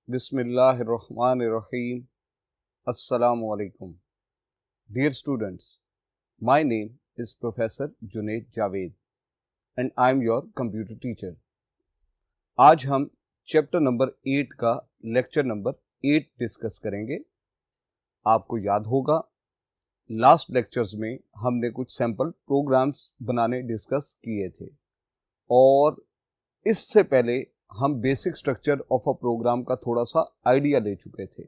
Bismillahirrahmanirrahim. Assalamu alaikum. Dear students, my name is Professor Junaid Javed and I am your computer teacher. आज हम chapter number 8 का lecture number 8 discuss करेंगे। आपको याद होगा last lectures में हमने कुछ सैंपल प्रोग्राम्स बनाने डिस्कस किए थे और इससे पहले हम basic structure of a program का थोड़ा सा आइडिया ले चुके थे।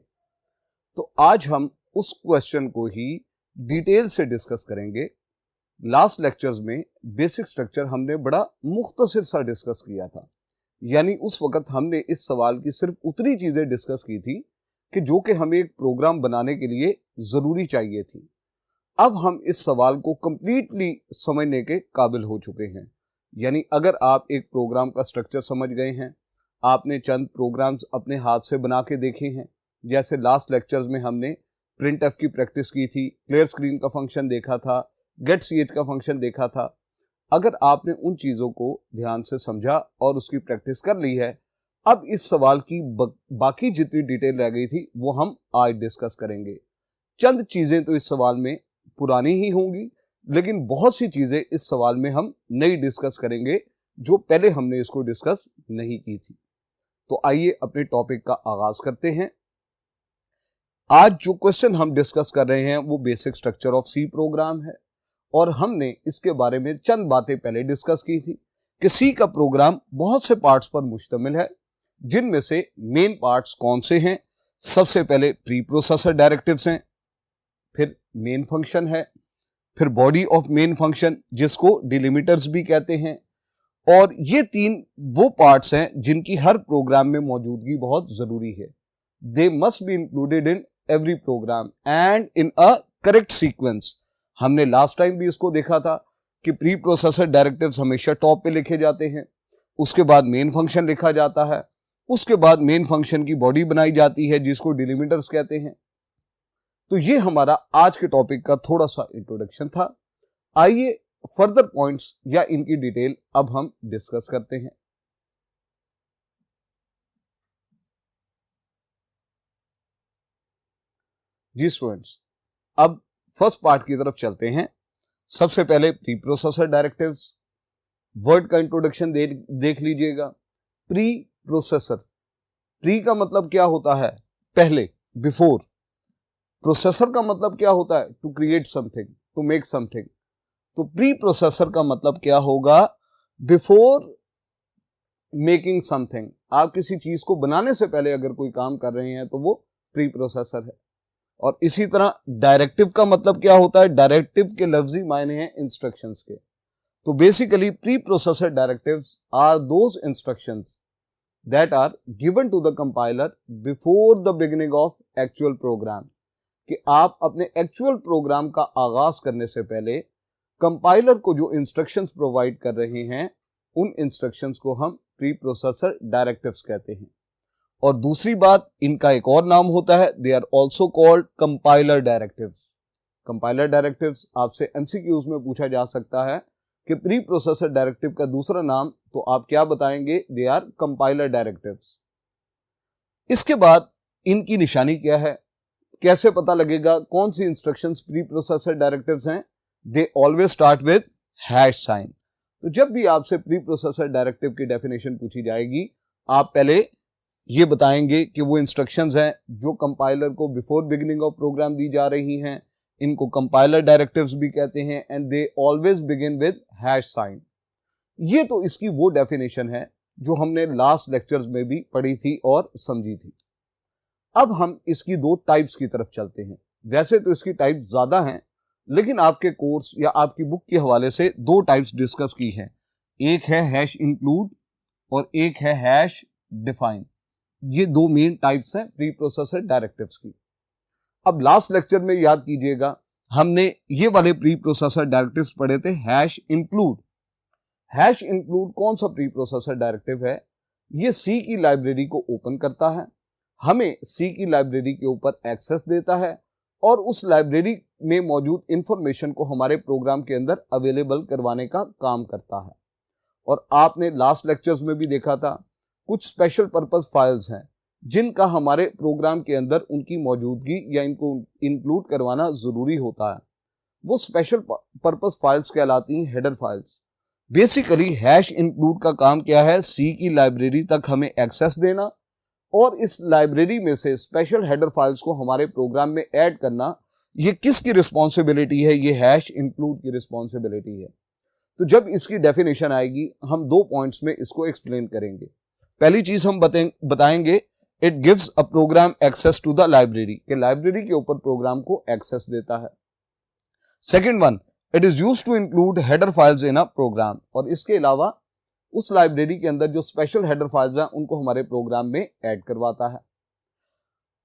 तो आज हम उस क्वेश्चन को ही डिटेल से डिस्कस करेंगे। लास्ट लेक्चर्स में बेसिक स्ट्रक्चर हमने बड़ा मुख्तसर सा डिस्कस किया था, यानी उस वक्त हमने इस सवाल की सिर्फ उतनी चीजें डिस्कस की थी कि जो कि हमें एक प्रोग्राम बनाने के लिए जरूरी चाहिए थी। अब हम इस सवाल को कंप्लीटली समझने के काबिल हो चुके हैं। यानी अगर आप एक प्रोग्राम का स्ट्रक्चर समझ गए हैं, आपने चंद प्रोग्राम्स अपने हाथ से बना के देखे हैं, जैसे लास्ट लेक्चर्स में हमने प्रिंट एफ की प्रैक्टिस की थी, क्लियर स्क्रीन का फंक्शन देखा था, गेट ch का फंक्शन देखा था। अगर आपने उन चीज़ों को ध्यान से समझा और उसकी प्रैक्टिस कर ली है, अब इस सवाल की बाकी जितनी डिटेल रह गई थी वो हम आज डिस्कस करेंगे। चंद चीज़ें तो इस सवाल में पुरानी ही होंगी, लेकिन बहुत सी चीजें इस सवाल में हम नई डिस्कस करेंगे जो पहले हमने इसको डिस्कस नहीं की थी। तो आइए अपने टॉपिक का आगाज करते हैं। आज जो क्वेश्चन हम डिस्कस कर रहे हैं वो basic structure of C program है और हमने इसके बारे में चंद बातें पहले डिस्कस की थी कि सी का प्रोग्राम बहुत से पार्ट्स पर मुश्तमिल है, जिनमें से मेन पार्ट्स कौन से हैं। सबसे पहले प्री प्रोसेसर डायरेक्टिव्स हैं, फिर मेन फंक्शन है, फिर बॉडी ऑफ मेन फंक्शन जिसको डिलिमिटर्स भी कहते हैं। और ये तीन वो पार्ट्स हैं जिनकी हर प्रोग्राम में मौजूदगी बहुत जरूरी है। They must be included in every programme and in a correct sequence. हमने लास्ट टाइम भी इसको देखा था कि प्री प्रोसेसर डायरेक्टिव्स हमेशा टॉप पे लिखे जाते हैं, उसके बाद मेन फंक्शन लिखा जाता है, उसके बाद मेन फंक्शन की बॉडी बनाई जाती है जिसको डिलिमिटर्स कहते हैं। तो ये हमारा आज के टॉपिक का थोड़ा सा इंट्रोडक्शन था। आइए फर्दर पॉइंट्स या इनकी डिटेल अब हम डिस्कस करते हैं। जी स्टूडेंट्स, अब फर्स्ट पार्ट की तरफ चलते हैं। सबसे पहले प्री प्रोसेसर डायरेक्टिव्स। वर्ड का इंट्रोडक्शन देख लीजिएगा। प्री प्रोसेसर, प्री का मतलब क्या होता है? पहले, बिफोर। प्रोसेसर का मतलब क्या होता है? To create something, to make something. तो प्री प्रोसेसर का मतलब क्या होगा? Before making something. आप किसी चीज को बनाने से पहले अगर कोई काम कर रहे हैं तो वो प्री प्रोसेसर है। और इसी तरह डायरेक्टिव का मतलब क्या होता है? डायरेक्टिव के लफ्जी मायने हैं इंस्ट्रक्शंस के। तो basically preprocessor directives are those instructions that are given to the compiler before the beginning of actual program. कि आप अपने एक्चुअल प्रोग्राम का आगाज करने से पहले कंपाइलर को जो इंस्ट्रक्शंस प्रोवाइड कर रहे हैं उन इंस्ट्रक्शंस को हम प्री प्रोसेसर डायरेक्टिव्स कहते हैं। और दूसरी बात, इनका एक और नाम होता है, they are also called compiler directives. Compiler directives आपसे एमसीक्यूज में पूछा जा सकता है कि प्री प्रोसेसर डायरेक्टिव का दूसरा नाम, तो आप क्या बताएंगे? They are compiler directives. इसके बाद इनकी निशानी क्या है? कैसे पता लगेगा कौन सी इंस्ट्रक्शंस प्री प्रोसेसर डायरेक्टिव्स हैं? They always start with hash sign. तो जब भी आपसे प्री प्रोसेसर डायरेक्टिव की डेफिनेशन पूछी जाएगी, आप पहले ये बताएंगे कि वो इंस्ट्रक्शंस हैं जो कंपाइलर को बिफोर बिगिनिंग ऑफ प्रोग्राम दी जा रही हैं। इनको कंपाइलर डायरेक्टिव्स भी कहते हैं and they always begin with hash sign. ये तो इसकी वो डेफिनेशन है जो हमने लास्ट लेक्चर्स में भी पढ़ी थी और समझी थी। अब हम इसकी दो टाइप्स की तरफ चलते हैं। वैसे तो इसकी टाइप्स ज्यादा हैं, लेकिन आपके कोर्स या आपकी बुक के हवाले से दो टाइप्स डिस्कस की हैं। एक है हैश इंक्लूड और एक है हैश डिफाइन। ये दो मेन टाइप्स हैं प्री प्रोसेसर डायरेक्टिव्स की। अब लास्ट लेक्चर में याद कीजिएगा, हमने ये वाले प्री प्रोसेसर डायरेक्टिव्स पढ़े थे, हैश इंक्लूड। हैश इंक्लूड कौन सा प्री प्रोसेसर डायरेक्टिव है? ये सी की लाइब्रेरी को ओपन करता है, हमें सी की लाइब्रेरी के ऊपर एक्सेस देता है और उस लाइब्रेरी में मौजूद इंफॉर्मेशन को हमारे प्रोग्राम के अंदर अवेलेबल करवाने का काम करता है। और आपने लास्ट लेक्चर्स में भी देखा था, कुछ स्पेशल पर्पस फाइल्स हैं जिनका हमारे प्रोग्राम के अंदर उनकी मौजूदगी या इनको इंक्लूड करवाना ज़रूरी होता है, वो स्पेशल पर्पस फाइल्स कहलाती हैं, header files. Basically hash include का काम क्या है, सी की लाइब्रेरी तक हमें एक्सेस देना और इस लाइब्रेरी में से स्पेशल हेडर फाइल्स को हमारे प्रोग्राम में ऐड करना। ये किसकी रिस्पॉन्सिबिलिटी है, ये हैश इंक्लूड की रिस्पॉन्सिबिलिटी है। तो जब इसकी डेफिनेशन आएगी हम 2 पॉइंट्स में इसको एक्सप्लेन करेंगे। पहली चीज हम बताएंगे it gives a program access to the library, कि लाइब्रेरी के ऊपर प्रोग्राम को एक्सेस देता है। Second one, it is used to include header files in a program, और इसके अलावा उस लाइब्रेरी के अंदर जो स्पेशल हेडर फाइल्स हैं उनको हमारे प्रोग्राम में ऐड करवाता है।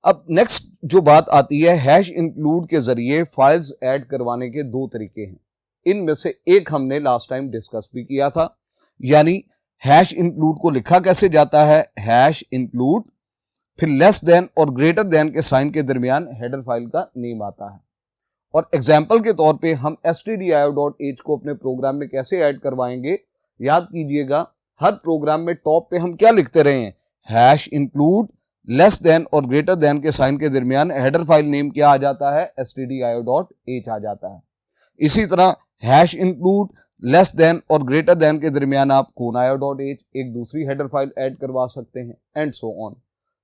अब नेक्स्ट जो बात आती है, हैश इंक्लूड के जरिए फाइल्स ऐड करवाने के 2 तरीके हैं। इनमें से एक हमने लास्ट टाइम डिस्कस भी किया था, यानी हैश इंक्लूड को लिखा कैसे जाता है, हैश इंक्लूड, फिर लेस देन और ग्रेटर देन के साइन के दरमियान हेडर फाइल का नेम आता है। और एग्जाम्पल के तौर पे हम stdio.h को अपने प्रोग्राम में कैसे ऐड करवाएंगे, याद कीजिएगा हर प्रोग्राम में टॉप पे हम क्या लिखते रहे हैं, हैश इंक्लूड, लेस देन और ग्रेटर देन के साइन के दरमियान हेडर फाइल नेम क्या आ जाता है, stdio.h आ जाता है। इसी तरह हैश इंक्लूड, लेस देन और ग्रेटर देन के दरमियान आप conaio.h एक दूसरी हेडर फाइल ऐड करवा सकते हैं, एंड सो ऑन।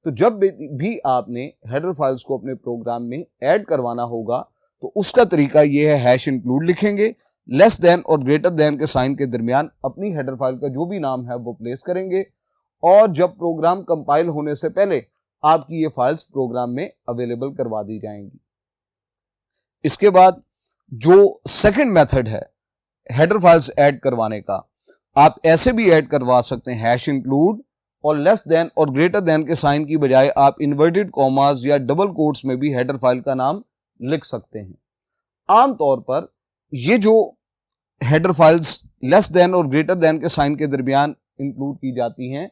तो जब भी आपने हेडर फाइल्स को अपने प्रोग्राम में ऐड करवाना होगा तो उसका तरीका यह है, हैश इंक्लूड लिखेंगे, लेस देन और ग्रेटर देन के साइन के दरमियान अपनी हेडर फाइल का जो भी नाम है वो प्लेस करेंगे, और जब प्रोग्राम कंपाइल होने से पहले आपकी ये फाइल्स प्रोग्राम में अवेलेबल करवा दी जाएंगी। इसके बाद जो सेकंड मेथड है हेडर फाइल्स ऐड करवाने का, आप ऐसे भी ऐड करवा सकते हैं, हैश इंक्लूड और लेस देन और ग्रेटर देन के साइन की बजाय आप इन्वर्टेड कॉमास या डबल कोट्स में भी हेडर फाइल का नाम लिख सकते हैं। आमतौर पर ये जो हेडर फाइल्स लेस देन और ग्रेटर देन के साइन के दरमियान इंक्लूड की जाती हैं,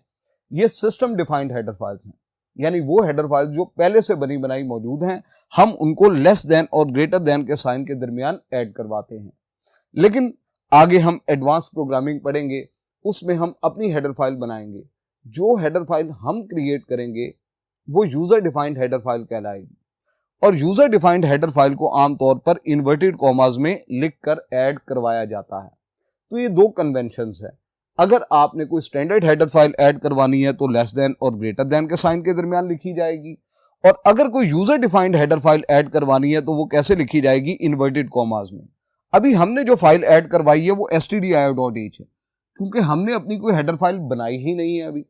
ये सिस्टम डिफाइंड हेडर फाइल्स हैं, यानी वो हेडर फाइल्स जो पहले से बनी बनाई मौजूद हैं, हम उनको लेस देन और ग्रेटर देन के साइन के दरमियान ऐड करवाते हैं। लेकिन आगे हम एडवांस प्रोग्रामिंग पढ़ेंगे, उसमें हम अपनी हेडर फाइल बनाएंगे। जो हेडर फाइल हम क्रिएट करेंगे वो यूजर डिफाइंड हेडर फाइल कहलाएगी, और यूजर डिफाइंड हेडर फाइल को आमतौर पर इन्वर्टेड कॉमास में लिखकर ऐड करवाया जाता है। तो ये 2 कन्वेंशंस है। अगर आपने कोई स्टैंडर्ड हेडर फाइल ऐड करवानी है तो लेस देन और ग्रेटर देन के साइन के दरमियान लिखी जाएगी, और अगर कोई user defined header file add करवानी है तो वो कैसे लिखी जाएगी, इन्वर्टेड कॉमास में। अभी हमने जो फाइल ऐड करवाई है वो stdio.h है, क्योंकि हमने अपनी कोई हेडर फाइल बनाई ही नहीं है अभी,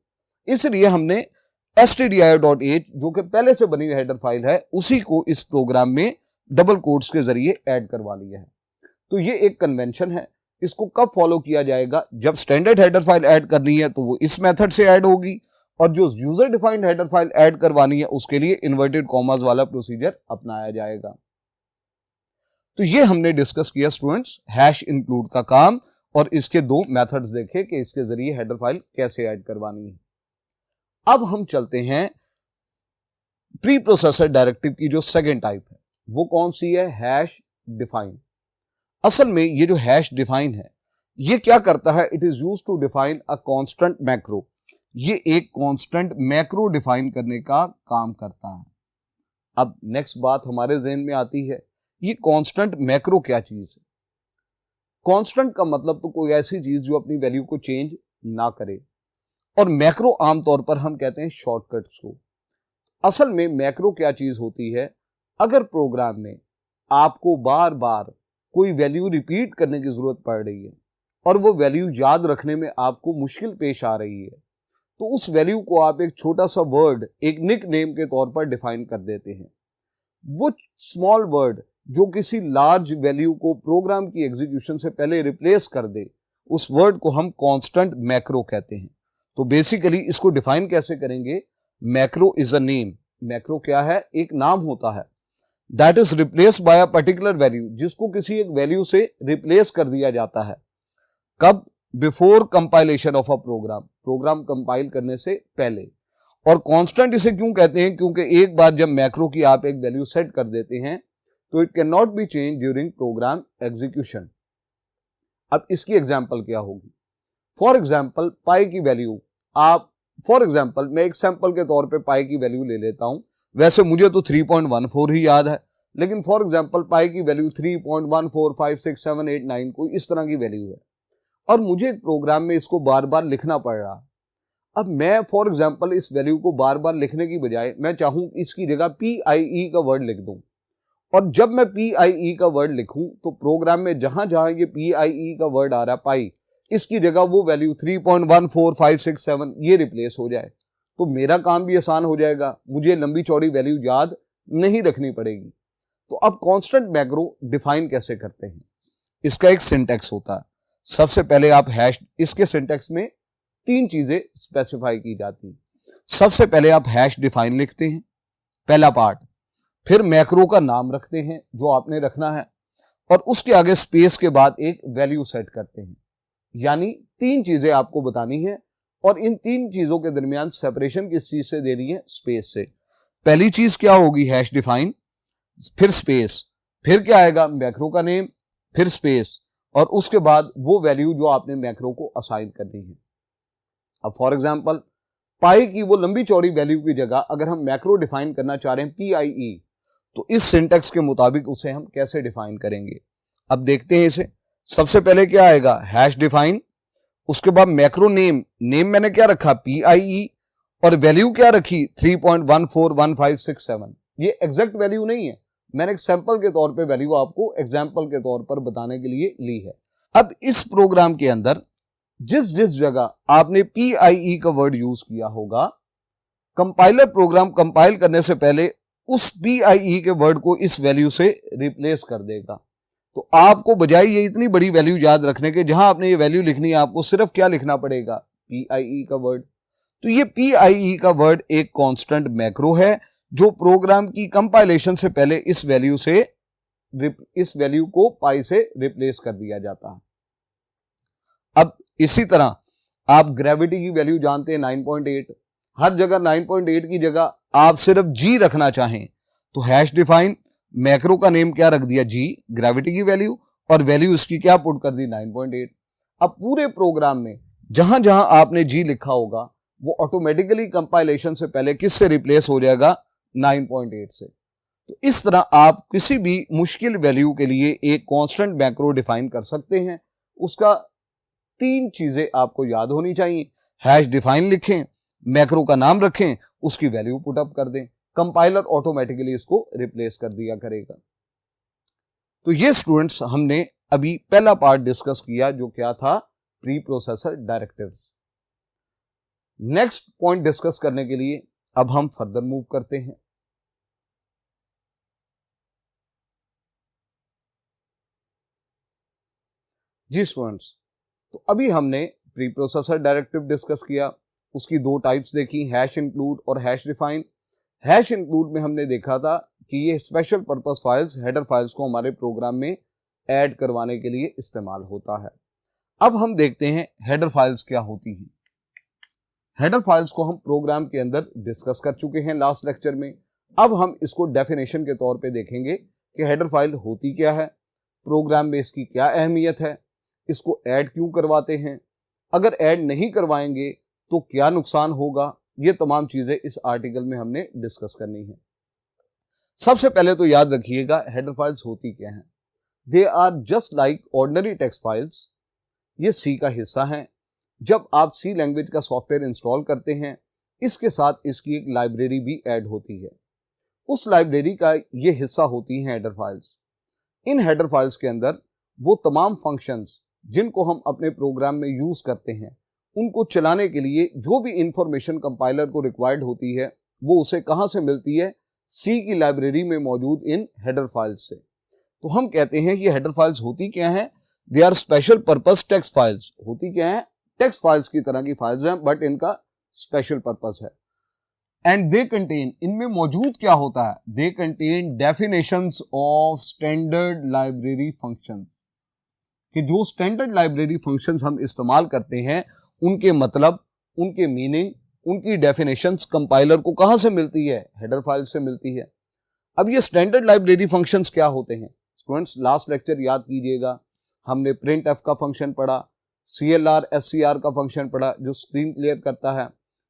इसलिए हमने stdio.h जो कि पहले से बनी हुई हेडर फाइल है उसी को इस प्रोग्राम में डबल कोट्स के जरिए ऐड करवा लिया है। तो ये एक कन्वेंशन है। इसको कब फॉलो किया जाएगा, जब स्टैंडर्ड हेडर फाइल ऐड करनी है तो वो इस मेथड से ऐड होगी, और जो user defined header file add करवानी है उसके लिए इन्वर्टेड कॉमास वाला प्रोसीजर अपनाया जाएगा। तो ये हमने डिस्कस किया स्टूडेंट्स हैश इंक्लूड का काम, और इसके 2 मेथड्स देखे कि इसके जरिए हेडर फाइल कैसे ऐड करवानी है। अब हम चलते हैं प्री प्रोसेसर डायरेक्टिव की जो सेकंड टाइप है, वो कौन सी है, हैश डिफाइन। असल में ये जो हैश डिफाइन है ये क्या करता है, it is used to define a constant macro. ये एक कांस्टेंट मैक्रो डिफाइन करने का काम करता है। अब नेक्स्ट बात हमारे ज़हन में आती है, ये कांस्टेंट मैक्रो क्या चीज है। कांस्टेंट का मतलब तो कोई ऐसी चीज जो अपनी वैल्यू को चेंज ना करे, और मैक्रो आमतौर पर हम कहते हैं शॉर्टकट्स को। असल में मैक्रो क्या चीज होती है, अगर प्रोग्राम में आपको बार बार कोई वैल्यू रिपीट करने की जरूरत पड़ रही है और वो वैल्यू याद रखने में आपको मुश्किल पेश आ रही है, तो उस वैल्यू को आप एक छोटा सा वर्ड, एक निक नेम के तौर पर डिफाइन कर देते हैं। वो स्मॉल वर्ड जो किसी लार्ज वैल्यू को प्रोग्राम की एग्जीक्यूशन से पहले रिप्लेस कर दे, उस वर्ड को हम कांस्टेंट मैक्रो कहते हैं। तो बेसिकली इसको डिफाइन कैसे करेंगे, macro is a name. Macro क्या है, एक नाम होता है, that is replace by a particular value, जिसको किसी एक वैल्यू से रिप्लेस कर दिया जाता है। कब, before compilation of a program, program compile करने से पहले। और कांस्टेंट इसे क्यों कहते हैं, क्योंकि एक बार जब मैक्रो की आप एक वैल्यू सेट कर देते हैं तो it can not be change during program execution. अब इसकी एग्जांपल क्या होगी, फॉर एग्जांपल पाई की वैल्यू आप फॉर एग्जाम्पल मैं एक सैंपल के तौर पे पाई की वैल्यू ले लेता हूं। वैसे मुझे तो 3.14 ही याद है, लेकिन फॉर एग्जाम्पल पाई की वैल्यू 3.145678 कोई इस तरह की वैल्यू है और मुझे एक प्रोग्राम में इसको बार बार लिखना पड़ रहा। अब मैं फॉर एग्जाम्पल इस वैल्यू को बार बार लिखने की बजाय मैं चाहूं इसकी जगह PIE का वर्ड लिख दूं, और जब मैं PIE का वर्ड लिखूं तो प्रोग्राम में जहां जहां ये PIE का वर्ड आ रहा है पाई, इसकी जगह वो वैल्यू 3.14567 ये रिप्लेस हो जाए, तो मेरा काम भी आसान हो जाएगा, मुझे लंबी चौड़ी वैल्यू याद नहीं रखनी पड़ेगी। तो अब कांस्टेंट मैक्रो डिफाइन कैसे करते हैं, इसका एक सिंटैक्स होता है। सबसे पहले आप हैश, इसके सिंटैक्स में 3 चीजें स्पेसिफाई की जाती हैं। सबसे पहले आप हैश डिफाइन लिखते हैं, पहला पार्ट, फिर मैक्रो का नाम रखते हैं जो आपने रखना है, और उसके आगे स्पेस के बाद एक वैल्यू सेट करते हैं। यानी 3 चीजें आपको बतानी है, और इन 3 चीजों के दरमियान सेपरेशन किस चीज से देनी है, स्पेस से। पहली चीज क्या होगी, हैश डिफाइन, फिर स्पेस, फिर क्या आएगा, मैक्रो का नेम, फिर स्पेस, और उसके बाद वो वैल्यू जो आपने मैक्रो को असाइन करनी है। अब फॉर एग्जांपल पाई की वो लंबी चौड़ी वैल्यू की जगह अगर हम मैक्रो डिफाइन करना चाह रहे हैं PIE, तो इस सिंटैक्स के मुताबिक उसे हम कैसे डिफाइन करेंगे। अब देखते हैं इसे। सबसे पहले क्या आएगा, हैश डिफाइन, उसके बाद मैक्रो नेम, नेम मैंने क्या रखा PIE, और वैल्यू क्या रखी 3.141567। ये एग्जैक्ट वैल्यू नहीं है, मैंने एक सैंपल के तौर पे वैल्यू आपको एग्जांपल के तौर पर बताने के लिए ली है। अब इस प्रोग्राम के अंदर जिस जिस जगह आपने PIE का वर्ड यूज किया होगा, कंपाइलर प्रोग्राम कंपाइल करने से पहले उस PIE के वर्ड को इस वैल्यू से रिप्लेस कर देगा। तो आपको बजाय ये इतनी बड़ी वैल्यू याद रखने के, जहां आपने ये वैल्यू लिखनी है आपको सिर्फ क्या लिखना पड़ेगा, PIE का वर्ड। तो ये PIE का वर्ड एक कांस्टेंट मैक्रो है जो प्रोग्राम की कंपाइलेशन से पहले इस वैल्यू को पाई से रिप्लेस कर दिया जाता है। अब इसी तरह आप ग्रेविटी की वैल्यू जानते हैं 9.8, हर जगह 9.8 की जगह आप सिर्फ G रखना चाहें तो हैश डिफाइन, मैक्रो का नेम क्या रख दिया G, ग्रेविटी की वैल्यू, और वैल्यू इसकी क्या पुट कर दी 9.8। अब पूरे प्रोग्राम में जहां जहां आपने G लिखा होगा वो ऑटोमेटिकली कंपाइलेशन से पहले किससे रिप्लेस हो जाएगा, 9.8 से। तो इस तरह आप किसी भी मुश्किल वैल्यू के लिए एक कांस्टेंट मैक्रो डिफाइन कर सकते हैं। उसका 3 चीजें आपको याद होनी चाहिए, हैश डिफाइन लिखें, मैक्रो का नाम रखें, उसकी वैल्यू पुट अप कर दें, कंपाइलर ऑटोमेटिकली इसको रिप्लेस कर दिया करेगा। तो ये स्टूडेंट्स हमने अभी पहला पार्ट डिस्कस किया जो क्या था, pre processor directives. Next point discuss करने के लिए अब हम फर्दर मूव करते हैं। जी स्टूडेंट्स, तो अभी हमने प्री प्रोसेसर डायरेक्टिव डिस्कस किया, उसकी 2 टाइप्स देखी, हैश इंक्लूड और हैश डिफाइन। हैश इंक्लूड में हमने देखा था कि ये special purpose files, header files को हमारे प्रोग्राम में ऐड करवाने के लिए इस्तेमाल होता है। अब हम देखते हैं हेडर फाइल्स क्या होती हैं। हेडर फाइल्स को हम प्रोग्राम के अंदर डिस्कस कर चुके हैं लास्ट लेक्चर में। अब हम इसको डेफिनेशन के तौर पे देखेंगे कि हेडर फाइल होती क्या है, प्रोग्राम में इसकी क्या अहमियत है, इसको ऐड क्यों करवाते हैं, अगर ऐड नहीं करवाएंगे तो क्या नुकसान होगा। ये तमाम चीजें इस आर्टिकल में हमने डिस्कस करनी है। सबसे पहले तो याद रखिएगा हेडर फाइल्स होती क्या हैं। They are just like ordinary text files. ये सी का हिस्सा है। जब आप सी लैंग्वेज का सॉफ्टवेयर इंस्टॉल करते हैं, इसके साथ इसकी एक लाइब्रेरी भी ऐड होती है। उस लाइब्रेरी का ये हिस्सा होती हैं हेडर फाइल्स। इन हेडर फाइल्स के अंदर वो तमाम फंक्शंस जिनको हम अपने प्रोग्राम में यूज करते हैं, उनको चलाने के लिए जो भी इंफॉर्मेशन कंपाइलर को रिक्वायर्ड होती है वो उसे कहां से मिलती है, सी की लाइब्रेरी में मौजूद इन हेडर फाइल्स से। तो हम कहते हैं ये हेडर फाइल्स होती क्या हैं, they are special purpose text files. होती क्या है, टेक्स्ट फाइल्स की तरह की फाइल्स हैं बट इनका स्पेशल पर्पस है। एंड दे कंटेन, इनमें मौजूद क्या होता है, they contain definitions of standard library functions, कि जो स्टैंडर्ड लाइब्रेरी फंक्शंस हम इस्तेमाल करते हैं उनके मतलब, उनके मीनिंग, उनकी डेफिनेशंस कंपाइलर को कहां से मिलती है, हेडर फाइल से मिलती है। अब ये स्टैंडर्ड लाइब्रेरी फंक्शंस क्या होते हैं स्टूडेंट्स, लास्ट लेक्चर याद कीजिएगा, हमने प्रिंट एफ का फंक्शन पढ़ा, CLR SCR का फंक्शन पढ़ा जो स्क्रीन क्लियर करता है,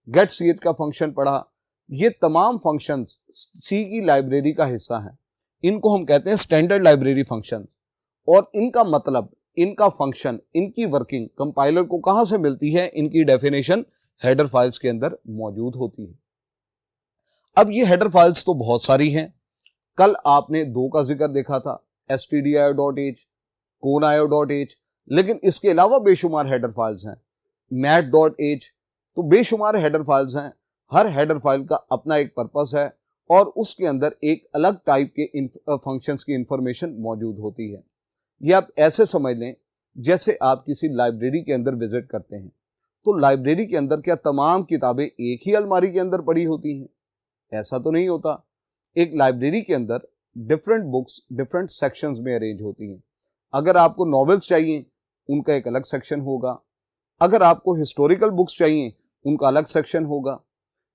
गेट सी एच का फंक्शन पढ़ा। ये तमाम फंक्शंस सी की लाइब्रेरी का हिस्सा हैं। इनको हम कहते हैं स्टैंडर्ड लाइब्रेरी फंक्शंस। और इनका मतलब, इनका फंक्शन, इनकी वर्किंग कंपाइलर को कहां से मिलती है? इनकी डेफिनेशन हेडर फाइल्स के अंदर मौजूद होती है। अब ये हेडर फाइल्स तो बहुत सारी हैं। कल आपने दो का जिक्र देखा था, stdio.h, conio.h, लेकिन इसके अलावा बेशुमार हेडर फाइल्स हैं, mat.h, तो बेशुमार हेडर फाइल्स हैं। हर हेडर फाइल का अपना एक पर्पस है और उसके अंदर एक अलग टाइप के फंक्शंस की इंफॉर्मेशन मौजूद होती है। ये आप ऐसे समझ लें जैसे आप किसी लाइब्रेरी के अंदर विजिट करते हैं, तो लाइब्रेरी के अंदर क्या तमाम किताबें एक ही अलमारी के अंदर पड़ी होती हैं? ऐसा तो नहीं होता। एक लाइब्रेरी के अंदर डिफरेंट बुक्स डिफरेंट सेक्शंस में अरेंज होती हैं। अगर आपको नॉवेल्स चाहिए, उनका एक अलग सेक्शन होगा। अगर आपको हिस्टोरिकल बुक्स चाहिए, उनका अलग सेक्शन होगा।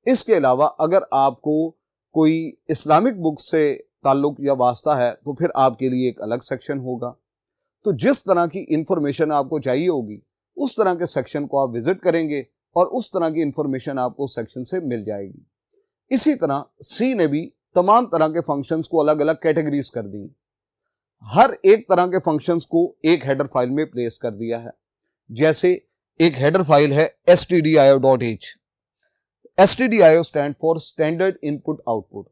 इसके अलावा अगर आपको कोई इस्लामिक बुक से ताल्लुक या वास्ता है, तो फिर आपके लिए एक अलग सेक्शन होगा। तो जिस तरह की इंफॉर्मेशन आपको चाहिए होगी, उस तरह के सेक्शन को आप विजिट करेंगे और उस तरह की इंफॉर्मेशन आपको सेक्शन से मिल जाएगी। इसी तरह सी ने भी तमाम तरह के फंक्शंस को अलग अलग कैटेगरीज कर दी। हर एक तरह के फंक्शंस को एक हेडर फाइल में प्लेस कर दिया है। जैसे एक हेडर फाइल है stdio.h। stdio stand for standard input output.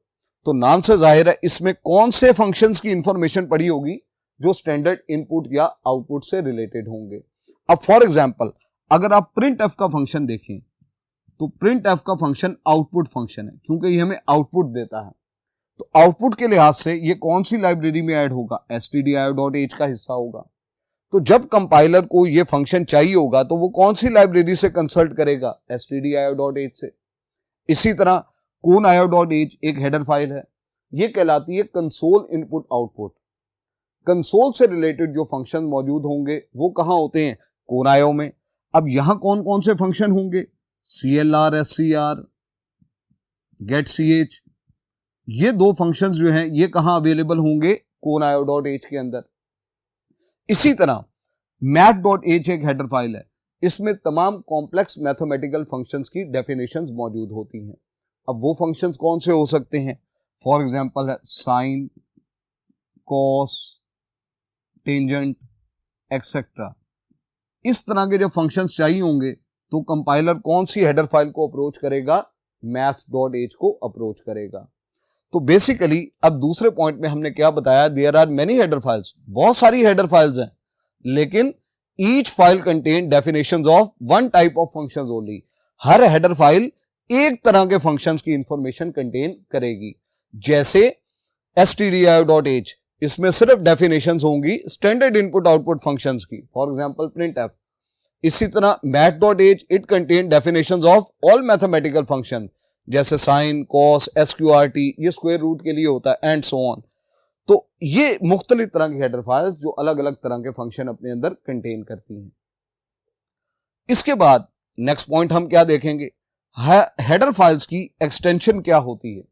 तो नाम से जाहिर है इसमें कौन से फंक्शंस की इंफॉर्मेशन पड़ी होगी जो स्टैंडर्ड इनपुट या आउटपुट से रिलेटेड होंगे। अब फॉर एग्जांपल अगर आप प्रिंट एफ का फंक्शन देखें, तो प्रिंट एफ का फंक्शन आउटपुट फंक्शन है, क्योंकि ये हमें आउटपुट देता है। तो आउटपुट के लिहाज से ये कौन सी लाइब्रेरी में ऐड होगा? stdio.h का हिस्सा होगा। तो जब कंपाइलर को ये फंक्शन चाहिए होगा तो वो कौन सी लाइब्रेरी से कंसल्ट करेगा? stdio.h से। इसी तरह conio.h एक हेडर फाइल है, ये कहलाती है कंसोल इनपुट आउटपुट। कंसोल से रिलेटेड जो फंक्शन मौजूद होंगे वो कहां होते हैं? conio में। अब यहां कौन कौन से फंक्शन होंगे? clr, scr, getch, ये दो फंक्शंस जो हैं ये कहां अवेलेबल होंगे? conio.h के अंदर। इसी तरह math.h एक हेडर फाइल है, इसमें तमाम कॉम्प्लेक्स मैथमेटिकल फंक्शंस की डेफिनेशंस मौजूद होती हैं। अब वो फंक्शंस कौन से हो सकते हैं? फॉर एग्जांपल है साइन, कॉस, टेंजेंट, एक्सेट्रा। इस तरह के जो फंक्शंस चाहिए होंगे तो कंपाइलर कौन सी हेडर फाइल को अप्रोच करेगा? math.h को अप्रोच करेगा। तो बेसिकली अब दूसरे पॉइंट में हमने क्या बताया? There are many header files, बहुत सारी हेडर फाइल्स हैं, लेकिन each file contain definitions of one type of functions only. हर हेडर फाइल एक तरह के फंक्शंस की इंफॉर्मेशन कंटेन करेगी। जैसे stdio.h, इसमें सिर्फ डेफिनेशंस होंगी स्टैंडर्ड इनपुट आउटपुट फंक्शंस की, फॉर एग्जांपल प्रिंट एफ। इसी तरह math.h it contain definitions of all mathematical function, जैसे साइन, कॉस, SQRT, ये स्क्वायर रूट के लिए होता है, एंड सो ऑन। तो ये मुख्तलिफ तरह की हेडर फाइल्स जो अलग अलग तरह के फंक्शन अपने अंदर कंटेन करती हैं। इसके बाद नेक्स्ट पॉइंट हम क्या देखेंगे? हेडर फाइल्स की एक्सटेंशन क्या होती है।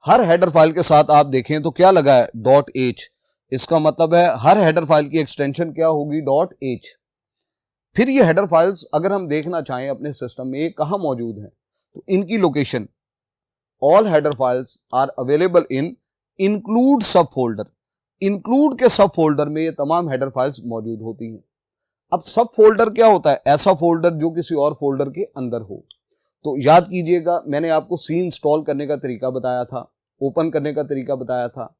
हर हेडर फाइल के साथ आप देखें तो क्या लगा है? .h। इसका मतलब है हर हेडर फाइल की एक्सटेंशन क्या होगी? .h। फिर ये हेडर फाइल्स अगर हम देखना चाहें अपने सिस्टम में कहां मौजूद हैं, तो इनकी location, all header files are available in include sub folder. Include के सब फोल्डर में ये तमाम हेडर फाइल्स मौजूद होती हैं। अब सब फोल्डर क्या होता है? ऐसा फोल्डर जो किसी और फोल्डर के अंदर हो। तो याद कीजिएगा मैंने आपको सी इंस्टॉल करने का तरीका बताया था, ओपन करने का तरीका बताया था।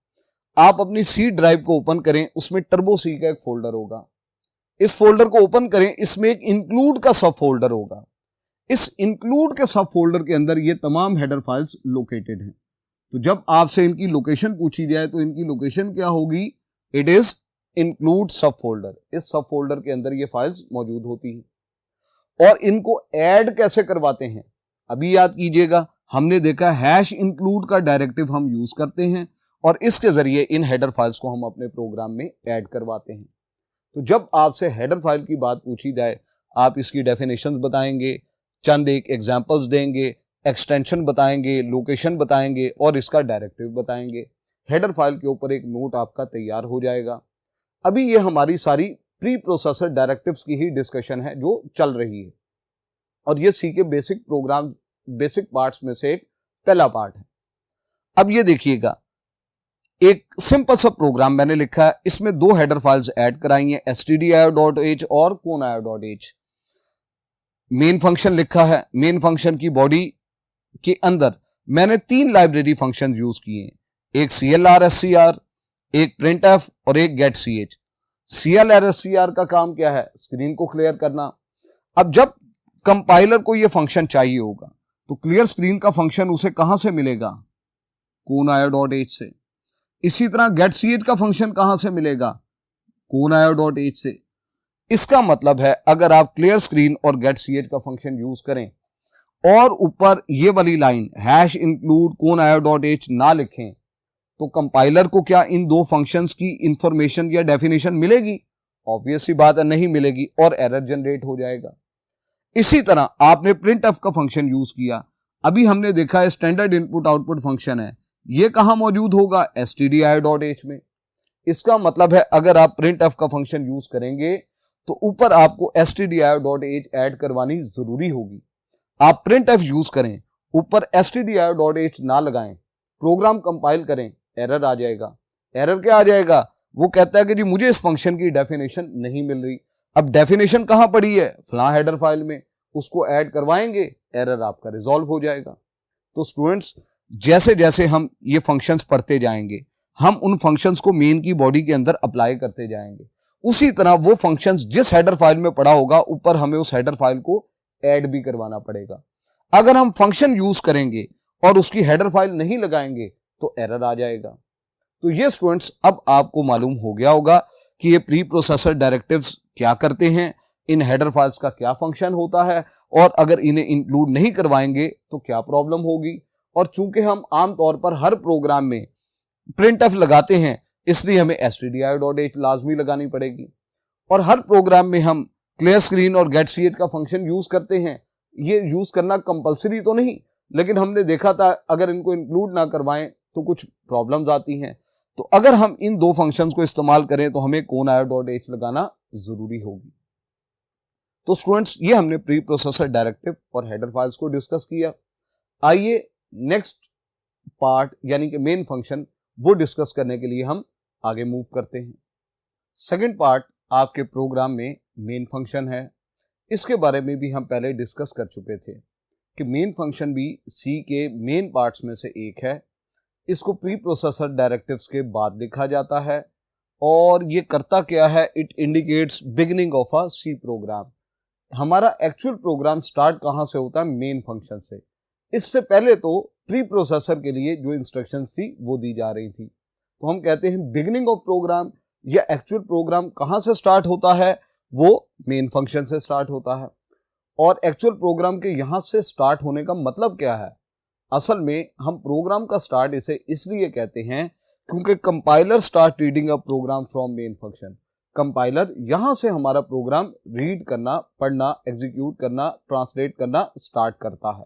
आप अपनी सी ड्राइव को ओपन करें, उसमें टर्बो सी का एक फोल्डर होगा। इस फोल्डर को ओपन करें, इसमें एक इंक्लूड का सब फोल्डर होगा। इस इंक्लूड के सब फोल्डर के अंदर ये तमाम हेडर फाइल्स लोकेटेड हैं। तो जब आपसे इनकी लोकेशन पूछी जाए तो इनकी लोकेशन क्या होगी? It is include sub folder. इस सब फोल्डर के अंदर ये फाइल्स मौजूद होती हैं। और इनको ऐड कैसे करवाते हैं? अभी याद कीजिएगा हमने देखा हैश इंक्लूड का डायरेक्टिव हम यूज करते हैं और इसके जरिए इन हेडर फाइल्स को हम अपने प्रोग्राम में ऐड करवाते हैं। तो जब आपसे हेडर फाइल की बात पूछी जाए, आप इसकी डेफिनेशंस बताएंगे, चंद एक एग्जांपल्स देंगे, एक्सटेंशन बताएंगे, लोकेशन बताएंगे और इसका डायरेक्टिव बताएंगे। हेडर फाइल के ऊपर एक नोट आपका तैयार हो जाएगा। अभी ये हमारी सारी प्री प्रोसेसर डायरेक्टिव्स की ही डिस्कशन है जो चल रही है और ये सी के बेसिक प्रोग्राम बेसिक पार्ट्स में से एक पहला पार्ट है। अब ये देखिएगा, एक सिंपल सा प्रोग्राम मैंने लिखा है, इसमें दो हेडर फाइल्स ऐड कराई हैं, stdio.h और conio.h। मेन फंक्शन लिखा है, मेन फंक्शन की बॉडी के अंदर मैंने तीन लाइब्रेरी फंक्शन यूज किए हैं, एक clr_scr, एक printf और एक getch। clr_scr का काम क्या है, स्क्रीन को क्लियर करना। अब जब कंपाइलर को यह फंक्शन चाहिए होगा तो क्लियर स्क्रीन का फंक्शन उसे कहां से मिलेगा, conio.h से। इसी तरह getch का फंक्शन कहां से मिलेगा, conio.h से। इसका मतलब है अगर आप क्लियर स्क्रीन और getch का फंक्शन यूज करें और ऊपर ये वाली लाइन #include conio.h ना लिखें तो कंपाइलर को क्या इन दो फंक्शंस की इंफॉर्मेशन या डेफिनेशन मिलेगी? ऑब्वियस सी बात है, नहीं मिलेगी और एरर जनरेट हो जाएगा। इसी तरह आपने printf का फंक्शन यूज किया, अभी हमने देखा है स्टैंडर्ड इनपुट आउटपुट फंक्शन है, ये कहां मौजूद होगा, stdio.h में। इसका मतलब है अगर आप printf का फंक्शन यूज करेंगे तो ऊपर आपको stdio.h ऐड करवानी जरूरी होगी। आप printf यूज करें, ऊपर stdio.h ना लगाएं, प्रोग्राम कंपाइल करें, एरर आ जाएगा। एरर क्या आ जाएगा, वो कहता है कि जी मुझे इस फंक्शन की डेफिनेशन नहीं मिल रही। अब डेफिनेशन कहां पड़ी है, फलां हेडर फाइल में, उसको ऐड करवाएंगे, एरर आपका रिजॉल्व हो जाएगा। तो स्टूडेंट्स, जैसे जैसे हम ये फंक्शंस पढ़ते जाएंगे, हम उन फंक्शंस को मेन की बॉडी के अंदर अप्लाई करते जाएंगे। उसी तरह वो फंक्शंस जिस हेडर फाइल में पड़ा होगा, ऊपर हमें उस हेडर फाइल को ऐड भी करवाना पड़ेगा। अगर हम फंक्शन यूज करेंगे और उसकी हेडर फाइल नहीं लगाएंगे तो एरर आ जाएगा। तो ये स्टूडेंट्स, अब आपको मालूम हो गया होगा कि ये प्री प्रोसेसर डायरेक्टिव्स क्या करते हैं, इन हेडर फाइल्स का क्या फंक्शन होता है, और अगर इन्हें इंक्लूड नहीं करवाएंगे तो क्या प्रॉब्लम होगी। और चूंकि हम आमतौर पर हर प्रोग्राम में printf लगाते हैं, इसलिए हमें stdio.h लाजमी लगानी पड़ेगी। और हर प्रोग्राम में हम क्लियर स्क्रीन और getch का फंक्शन यूज करते हैं। ये यूज करना कंपलसरी तो नहीं, लेकिन हमने देखा था अगर इनको इंक्लूड ना करवाएं तो कुछ प्रॉब्लम्स आती हैं। तो अगर हम इन दो फंक्शंस को इस्तेमाल करें तो हमें conio.h लगाना जरूरी होगी। तो स्टूडेंट्स, ये हमने प्री प्रोसेसर डायरेक्टिव और हेडर फाइल्स को डिस्कस किया। आइए नेक्स्ट पार्ट यानी कि मेन फंक्शन वो डिस्कस करने के लिए हम आगे मूव करते हैं। सेकंड पार्ट आपके प्रोग्राम में मेन फंक्शन है। इसके बारे में भी हम पहले डिस्कस कर चुके थे कि मेन फंक्शन भी सी के मेन पार्ट्स में से एक है। इसको प्री प्रोसेसर डायरेक्टिव्स के बाद लिखा जाता है और ये करता क्या है, it indicates beginning of a C program. हमारा एक्चुअल प्रोग्राम स्टार्ट कहां से होता है, मेन फंक्शन से। इससे पहले तो प्री प्रोसेसर के लिए जो इंस्ट्रक्शंस थी वो दी जा रही थी। तो हम कहते हैं बिगिनिंग ऑफ प्रोग्राम या एक्चुअल प्रोग्राम कहां से स्टार्ट होता है, वो मेन फंक्शन से स्टार्ट होता है। और एक्चुअल प्रोग्राम के यहां से स्टार्ट होने का मतलब क्या है, असल में हम प्रोग्राम का स्टार्ट इसे इसलिए कहते हैं क्योंकि compiler start reading a program from main function. Compiler यहां से हमारा प्रोग्राम रीड करना, पढ़ना, एग्जीक्यूट करना, ट्रांसलेट करना स्टार्ट करता है।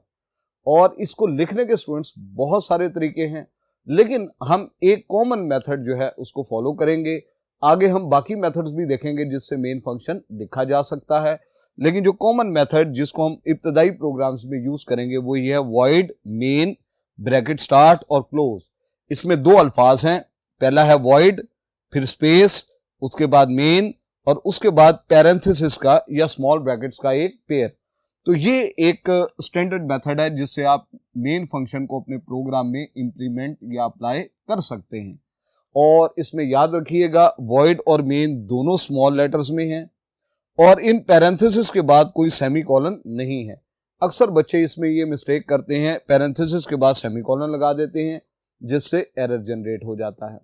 और इसको लिखने के स्टूडेंट्स बहुत सारे तरीके हैं, लेकिन हम एक कॉमन मेथड जो है उसको फॉलो करेंगे। आगे हम बाकी मेथड्स भी देखेंगे जिससे मेन फंक्शन लिखा जा सकता है, लेकिन जो कॉमन मेथड जिसको हम इब्तदाई प्रोग्राम्स में यूज करेंगे वो ये है वॉइड मेन ब्रैकेट स्टार्ट और क्लोज। इसमें दो अल्फाज हैं, पहला है वॉइड, फिर स्पेस, उसके बाद मेन और उसके बाद पैरेंथेसिस का या स्मॉल ब्रैकेट्स का एक पेयर। तो ये एक स्टैंडर्ड मेथड है जिससे आप मेन फंक्शन को अपने प्रोग्राम में इंप्लीमेंट या अप्लाई कर सकते हैं। और इसमें याद रखिएगा वॉइड और मेन दोनों स्मॉल लेटर्स में हैं और इन पैरेंथेसिस के बाद कोई सेमीकोलन नहीं है। अक्सर बच्चे इसमें ये मिस्टेक करते हैं, पैरेंथेसिस के बाद सेमीकोलन लगा देते हैं जिससे एरर जनरेट हो जाता है।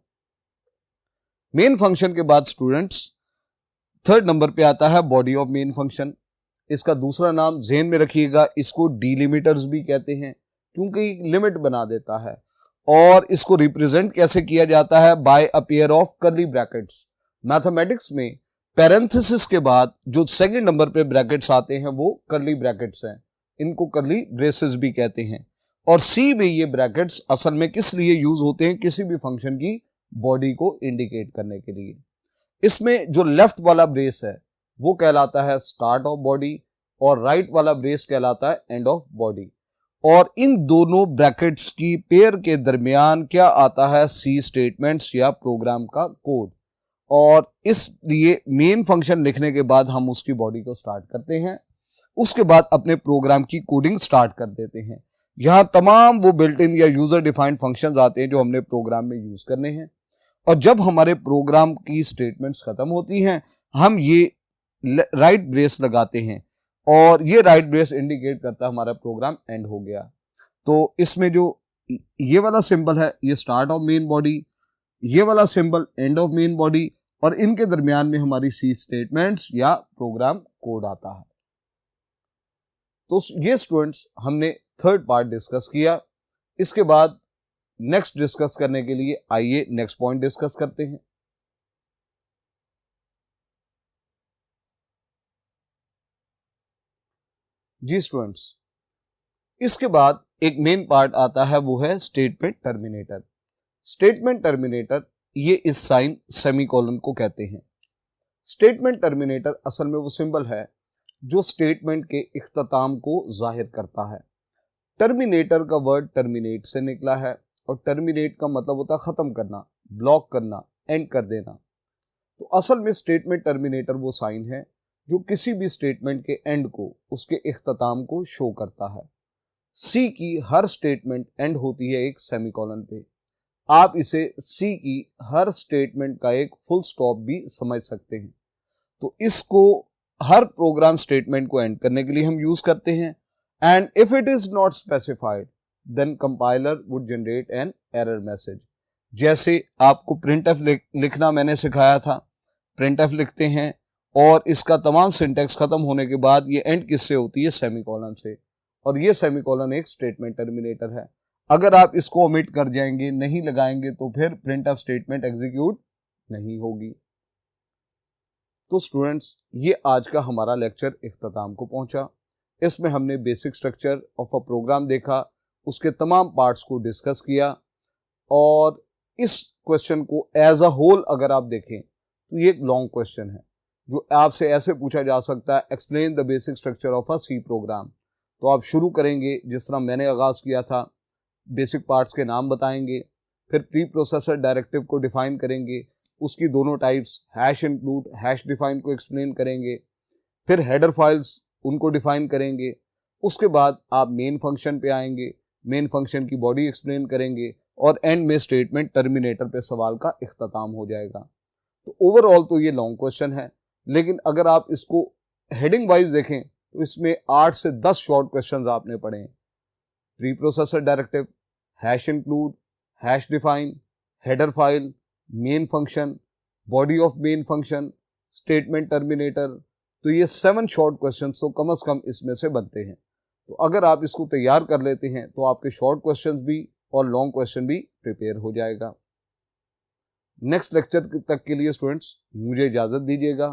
मेन फंक्शन के बाद स्टूडेंट्स थर्ड नंबर पे आता है बॉडी ऑफ मेन फंक्शन। इसका दूसरा नाम ज़हन में रखिएगा, इसको डीलिमिटर्स भी कहते हैं क्योंकि लिमिट बना देता है। और इसको रिप्रेजेंट कैसे किया जाता है, by a pair of curly brackets. Mathematics में पैरेंथेसिस के बाद जो सेकंड नंबर पे ब्रैकेट्स आते हैं वो कर्ली ब्रैकेट्स हैं, इनको कर्ली ब्रेसेस भी कहते हैं। और सी में ये ब्रैकेट्स असल में किस लिए यूज होते हैं, किसी भी फंक्शन की बॉडी को इंडिकेट करने के लिए। इसमें जो लेफ्ट वाला ब्रेस है वो कहलाता है स्टार्ट ऑफ बॉडी और राइट वाला ब्रेस कहलाता है एंड ऑफ बॉडी। और इन दोनों ब्रैकेट्स की पेयर के दरमियान क्या आता है, सी स्टेटमेंट्स या प्रोग्राम का कोड। और इसलिए मेन फंक्शन लिखने के बाद हम उसकी बॉडी को स्टार्ट करते हैं, उसके बाद अपने प्रोग्राम की कोडिंग स्टार्ट कर देते हैं। यहां तमाम वो बिल्ट इन या यूजर डिफाइंड फंक्शंस आते हैं जो हमने प्रोग्राम में यूज करने हैं। और जब हमारे प्रोग्राम की स्टेटमेंट्स खत्म होती हैं, हम ये राइट ब्रेस लगाते हैं और ये राइट ब्रेस इंडिकेट करता है हमारा प्रोग्राम एंड हो गया। तो इसमें जो ये वाला सिंबल है ये स्टार्ट ऑफ मेन बॉडी, ये वाला symbol end of main body, और इनके दरमियान में हमारी सी स्टेटमेंट्स या प्रोग्राम कोड आता है। तो ये स्टूडेंट्स हमने थर्ड पार्ट डिस्कस किया। इसके बाद नेक्स्ट डिस्कस करने के लिए आइए नेक्स्ट पॉइंट डिस्कस करते हैं। जी स्टूडेंट्स, इसके बाद एक मेन पार्ट आता है, वो है स्टेटमेंट टर्मिनेटर। स्टेटमेंट टर्मिनेटर ये इस साइन सेमीकोलन को कहते हैं। स्टेटमेंट टर्मिनेटर असल में वो सिंबल है जो स्टेटमेंट के इख्तिताम को जाहिर करता है। टर्मिनेटर का वर्ड टर्मिनेट से निकला है और टर्मिनेट का मतलब होता है खत्म करना, ब्लॉक करना, एंड कर देना। तो असल में स्टेटमेंट टर्मिनेटर वो साइन है जो किसी भी स्टेटमेंट के एंड को, उसके इख्तिताम को शो करता है। सी की हर स्टेटमेंट एंड होती है एक सेमीकोलन पे। आप इसे सी की हर स्टेटमेंट का एक फुल स्टॉप भी समझ सकते हैं। तो इसको हर प्रोग्राम स्टेटमेंट को एंड करने के लिए हम यूज करते हैं। And if it is not specified then compiler would generate an error message. जैसे आपको प्रिंटफ लिखना मैंने सिखाया था, प्रिंटफ लिखते हैं और इसका तमाम सिंटेक्स खत्म होने के बाद ये एंड किससे होती है, सेमीकोलन से, और ये सेमीकोलन एक स्टेटमेंट टर्मिनेटर है। अगर आप इसको ओमिट कर जाएंगे, नहीं लगाएंगे, तो फिर प्रिंटफ स्टेटमेंट एग्जीक्यूट नहीं होगी। तो स्टूडेंट्स, ये आज का हमारा लेक्चर इख्तिताम को पहुंचा। इसमें हमने basic structure of a program देखा, उसके तमाम पार्ट्स को डिस्कस किया, और इस क्वेश्चन को एज अ होल अगर आप देखें तो ये एक लॉन्ग क्वेश्चन है जो आपसे ऐसे पूछा जा सकता है, explain the basic structure of a C program. तो आप शुरू करेंगे जिस तरह मैंने आगाज़ किया था, बेसिक पार्ट्स के नाम बताएंगे, फिर प्री प्रोसेसर डायरेक्टिव को डिफाइन करेंगे, उसकी दोनों types hash include, hash define को एक्सप्लेन करेंगे, फिर हेडर फाइल्स उनको डिफाइन करेंगे। उसके बाद आप मेन फंक्शन पे आएंगे, मेन फंक्शन की बॉडी एक्सप्लेन करेंगे, और एंड में स्टेटमेंट टर्मिनेटर पे सवाल का इख्तिताम हो जाएगा। तो ओवरऑल तो ये लॉन्ग क्वेश्चन है, लेकिन अगर आप इसको हेडिंग वाइज देखें तो इसमें 8 से 10 शॉर्ट क्वेश्चंस आपने पढ़े हैं। Pre processor directive, hash include, hash define, header file, main function, body of main function, statement terminator. तो ये 7 शॉर्ट क्वेश्चन तो कम से कम इसमें से बनते हैं। तो अगर आप इसको तैयार कर लेते हैं तो आपके शॉर्ट क्वेश्चंस भी और लॉन्ग क्वेश्चन भी प्रिपेयर हो जाएगा। नेक्स्ट लेक्चर तक के लिए स्टूडेंट्स मुझे इजाज़त दीजिएगा।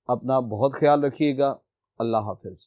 अपना बहुत ख्याल रखिएगा। अल्लाह हाफिज़।